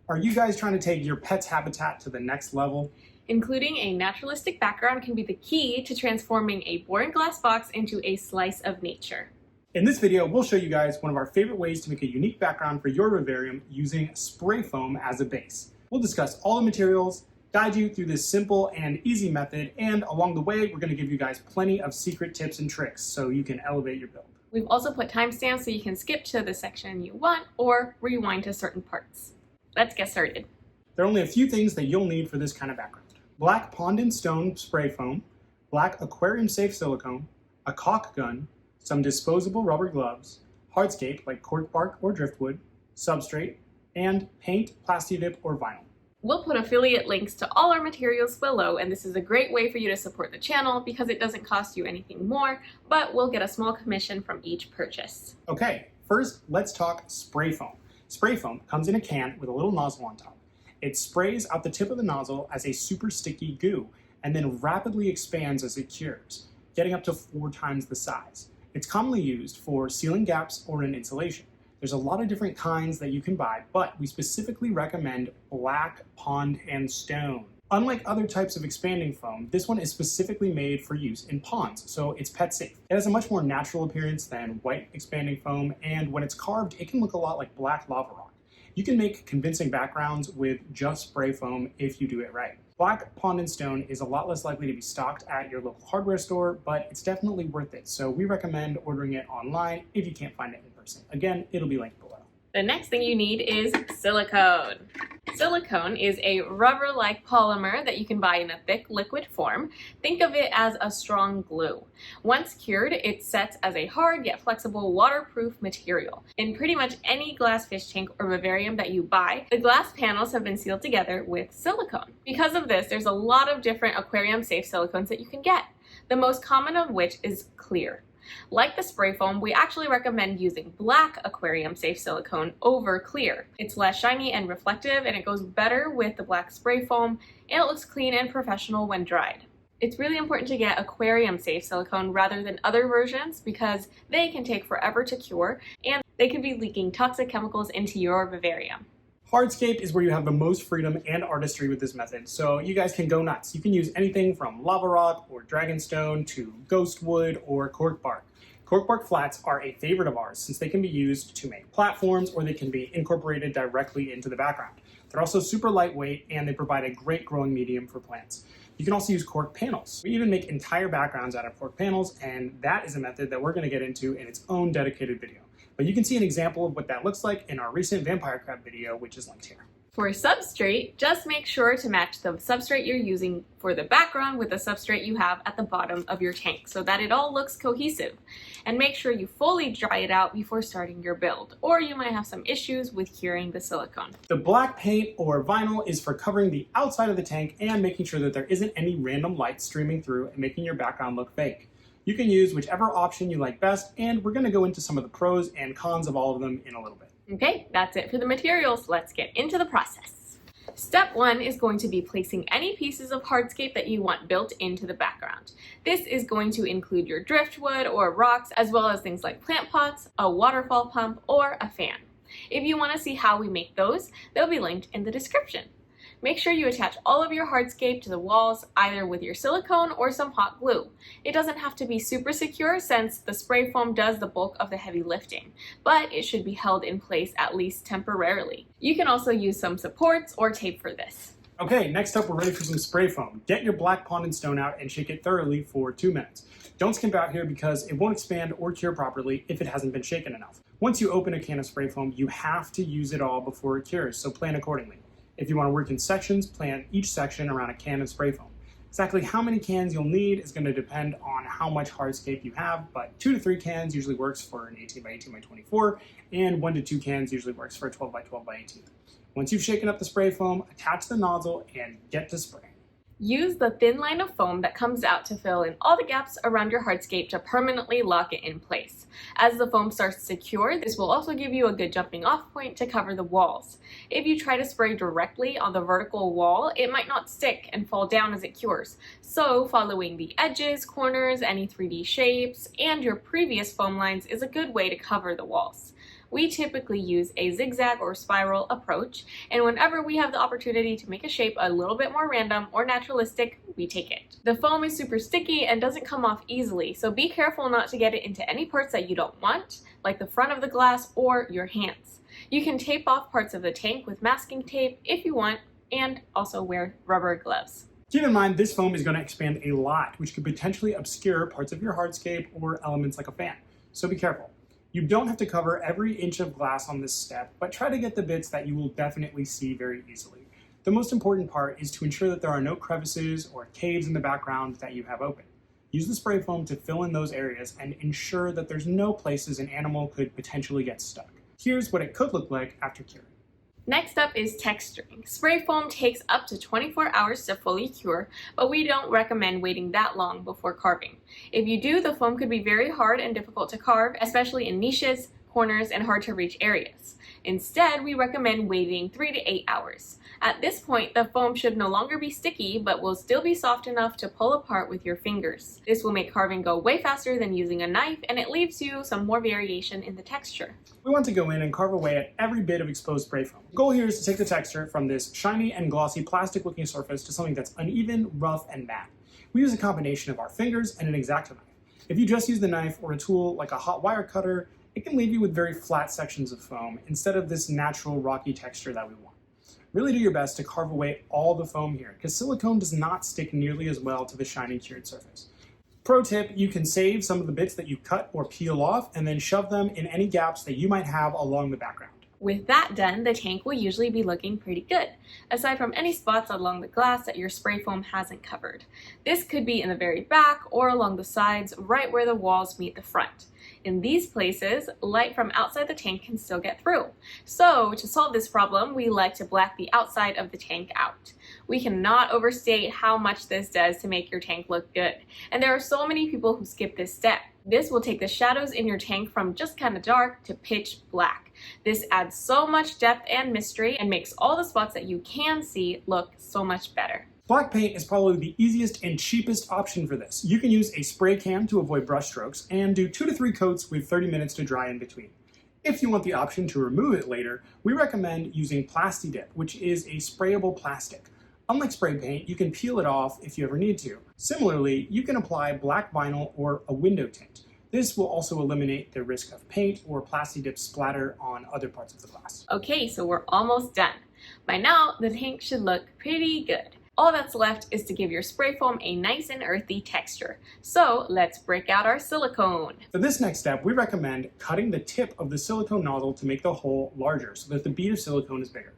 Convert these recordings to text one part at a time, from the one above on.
Are you guys trying to take your pet's habitat to the next level? Including a naturalistic background can be the key to transforming a boring glass box into a slice of nature. In this video, we'll show you guys one of our favorite ways to make a unique background for your vivarium using spray foam as a base. We'll discuss all the materials, guide you through this simple and easy method, and along the way, we're going to give you guys plenty of secret tips and tricks so you can elevate your build. We've also put timestamps so you can skip to the section you want or rewind to certain parts. Let's get started. There are only a few things that you'll need for this kind of background. Black pond and stone spray foam, black aquarium safe silicone, a caulk gun, some disposable rubber gloves, hardscape like cork bark or driftwood, substrate, and paint, plasti dip, or vinyl. We'll put affiliate links to all our materials below, and this is a great way for you to support the channel because it doesn't cost you anything more, but we'll get a small commission from each purchase. Okay, first let's talk spray foam. Spray foam comes in a can with a little nozzle on top. It sprays out the tip of the nozzle as a super sticky goo and then rapidly expands as it cures, getting up to 4 times the size. It's commonly used for sealing gaps or in insulation. There's a lot of different kinds that you can buy, but we specifically recommend black pond and stone. Unlike other types of expanding foam, this one is specifically made for use in ponds, so it's pet safe. It has a much more natural appearance than white expanding foam, and when it's carved, it can look a lot like black lava rock. You can make convincing backgrounds with just spray foam if you do it right. Black pond and stone is a lot less likely to be stocked at your local hardware store, but it's definitely worth it, so we recommend ordering it online if you can't find it in person. Again, it'll be linked below. The next thing you need is silicone. Silicone is a rubber-like polymer that you can buy in a thick liquid form. Think of it as a strong glue. Once cured, it sets as a hard yet flexible waterproof material. In pretty much any glass fish tank or vivarium that you buy, the glass panels have been sealed together with silicone. Because of this, there's a lot of different aquarium-safe silicones that you can get, the most common of which is clear. Like the spray foam, we actually recommend using black aquarium-safe silicone over clear. It's less shiny and reflective, and it goes better with the black spray foam, and it looks clean and professional when dried. It's really important to get aquarium-safe silicone rather than other versions because they can take forever to cure, and they can be leaking toxic chemicals into your vivarium. Hardscape is where you have the most freedom and artistry with this method, so you guys can go nuts. You can use anything from lava rock or dragonstone to ghost wood or cork bark. Cork bark flats are a favorite of ours since they can be used to make platforms or they can be incorporated directly into the background. They're also super lightweight and they provide a great growing medium for plants. You can also use cork panels. We even make entire backgrounds out of cork panels, and that is a method that we're going to get into in its own dedicated video. But you can see an example of what that looks like in our recent vampire crab video, which is linked here. For substrate, just make sure to match the substrate you're using for the background with the substrate you have at the bottom of your tank so that it all looks cohesive. And make sure you fully dry it out before starting your build, or you might have some issues with curing the silicone. The black paint or vinyl is for covering the outside of the tank and making sure that there isn't any random light streaming through and making your background look fake. You can use whichever option you like best, and we're going to go into some of the pros and cons of all of them in a little bit. Okay, that's it for the materials. Let's get into the process. Step 1 is going to be placing any pieces of hardscape that you want built into the background. This is going to include your driftwood or rocks, as well as things like plant pots, a waterfall pump, or a fan. If you want to see how we make those, they'll be linked in the description. Make sure you attach all of your hardscape to the walls either with your silicone or some hot glue. It doesn't have to be super secure since the spray foam does the bulk of the heavy lifting, but it should be held in place at least temporarily. You can also use some supports or tape for this. Okay, next up we're ready for some spray foam. Get your black pond and stone out and shake it thoroughly for 2 minutes. Don't skimp out here because it won't expand or cure properly if it hasn't been shaken enough. Once you open a can of spray foam, you have to use it all before it cures, so plan accordingly. If you want to work in sections, plan each section around a can of spray foam. Exactly how many cans you'll need is going to depend on how much hardscape you have, but 2 to 3 cans usually works for an 18 by 18 by 24, and 1 to 2 cans usually works for a 12 by 12 by 18. Once you've shaken up the spray foam, attach the nozzle and get to spraying. Use the thin line of foam that comes out to fill in all the gaps around your hardscape to permanently lock it in place. As the foam starts to cure, this will also give you a good jumping off point to cover the walls. If you try to spray directly on the vertical wall, it might not stick and fall down as it cures. So following the edges, corners, any 3D shapes, and your previous foam lines is a good way to cover the walls. We typically use a zigzag or spiral approach, and whenever we have the opportunity to make a shape a little bit more random or naturalistic, we take it. The foam is super sticky and doesn't come off easily, so be careful not to get it into any parts that you don't want, like the front of the glass or your hands. You can tape off parts of the tank with masking tape if you want, and also wear rubber gloves. Keep in mind, this foam is going to expand a lot, which could potentially obscure parts of your hardscape or elements like a fan, so be careful. You don't have to cover every inch of glass on this step, but try to get the bits that you will definitely see very easily. The most important part is to ensure that there are no crevices or caves in the background that you have open. Use the spray foam to fill in those areas and ensure that there's no places an animal could potentially get stuck. Here's what it could look like after curing. Next up is texturing. Spray foam takes up to 24 hours to fully cure, but we don't recommend waiting that long before carving. If you do, the foam could be very hard and difficult to carve, especially in niches, corners, and hard to reach areas. Instead, we recommend waiting 3 to 8 hours. At this point, the foam should no longer be sticky, but will still be soft enough to pull apart with your fingers. This will make carving go way faster than using a knife, and it leaves you some more variation in the texture. We want to go in and carve away at every bit of exposed spray foam. The goal here is to take the texture from this shiny and glossy plastic-looking surface to something that's uneven, rough, and matte. We use a combination of our fingers and an X-Acto knife. If you just use the knife or a tool like a hot wire cutter, it can leave you with very flat sections of foam instead of this natural rocky texture that we want. Really do your best to carve away all the foam here, because silicone does not stick nearly as well to the shiny cured surface. Pro tip, you can save some of the bits that you cut or peel off and then shove them in any gaps that you might have along the background. With that done, the tank will usually be looking pretty good, aside from any spots along the glass that your spray foam hasn't covered. This could be in the very back or along the sides, right where the walls meet the front. In these places, light from outside the tank can still get through. So, to solve this problem, we like to black the outside of the tank out. We cannot overstate how much this does to make your tank look good, and there are so many people who skip this step. This will take the shadows in your tank from just kind of dark to pitch black. This adds so much depth and mystery and makes all the spots that you can see look so much better. Black paint is probably the easiest and cheapest option for this. You can use a spray can to avoid brush strokes and do 2 to 3 coats with 30 minutes to dry in between. If you want the option to remove it later, we recommend using Plasti-Dip, which is a sprayable plastic. Unlike spray paint, you can peel it off if you ever need to. Similarly, you can apply black vinyl or a window tint. This will also eliminate the risk of paint or Plasti-Dip splatter on other parts of the glass. Okay, so we're almost done. By now, the tank should look pretty good. All that's left is to give your spray foam a nice and earthy texture. So let's break out our silicone. For this next step, we recommend cutting the tip of the silicone nozzle to make the hole larger so that the bead of silicone is bigger.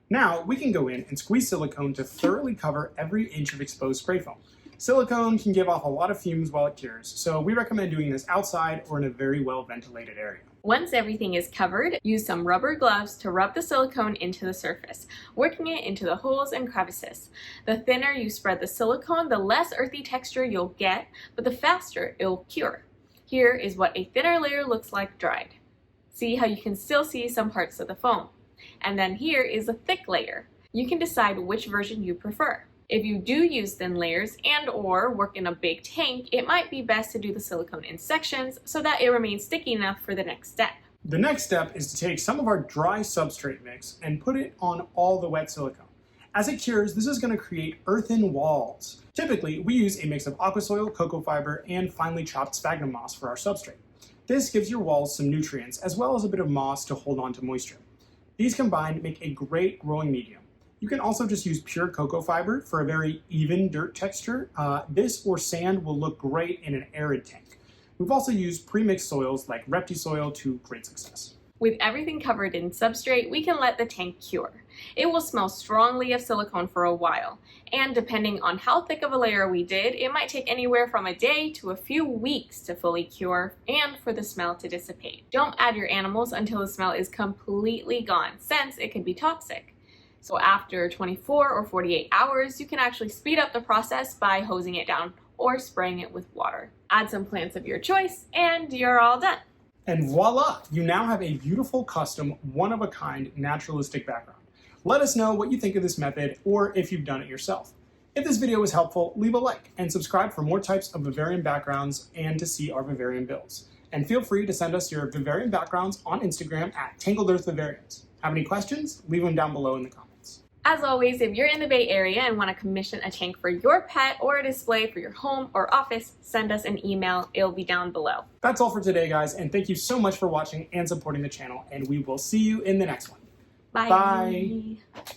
Now we can go in and squeeze silicone to thoroughly cover every inch of exposed spray foam. Silicone can give off a lot of fumes while it cures, so we recommend doing this outside or in a very well ventilated area. Once everything is covered, use some rubber gloves to rub the silicone into the surface, working it into the holes and crevices. The thinner you spread the silicone, the less earthy texture you'll get, but the faster it'll cure. Here is what a thinner layer looks like dried. See how you can still see some parts of the foam. And then here is a thick layer. You can decide which version you prefer. If you do use thin layers and or work in a big tank, it might be best to do the silicone in sections so that it remains sticky enough for the next step. The next step is to take some of our dry substrate mix and put it on all the wet silicone. As it cures, this is going to create earthen walls. Typically, we use a mix of aqua soil, cocoa fiber, and finely chopped sphagnum moss for our substrate. This gives your walls some nutrients as well as a bit of moss to hold on to moisture. These combined make a great growing medium. You can also just use pure cocoa fiber for a very even dirt texture. This or sand will look great in an arid tank. We've also used pre-mixed soils like Repti-Soil to great success. With everything covered in substrate, we can let the tank cure. It will smell strongly of silicone for a while, and depending on how thick of a layer we did, it might take anywhere from a day to a few weeks to fully cure and for the smell to dissipate. Don't add your animals until the smell is completely gone, since it could be toxic. So after 24 or 48 hours, you can actually speed up the process by hosing it down or spraying it with water. Add some plants of your choice, and you're all done. And voila, you now have a beautiful, custom, one-of-a-kind, naturalistic background. Let us know what you think of this method or if you've done it yourself. If this video was helpful, leave a like and subscribe for more types of vivarium backgrounds and to see our vivarium builds. And feel free to send us your vivarium backgrounds on Instagram at Tangled Earth Vivariums. Have any questions? Leave them down below in the comments. As always, if you're in the Bay Area and want to commission a tank for your pet or a display for your home or office, send us an email. It'll be down below. That's all for today, guys, and thank you so much for watching and supporting the channel, and we will see you in the next one. Bye. Bye.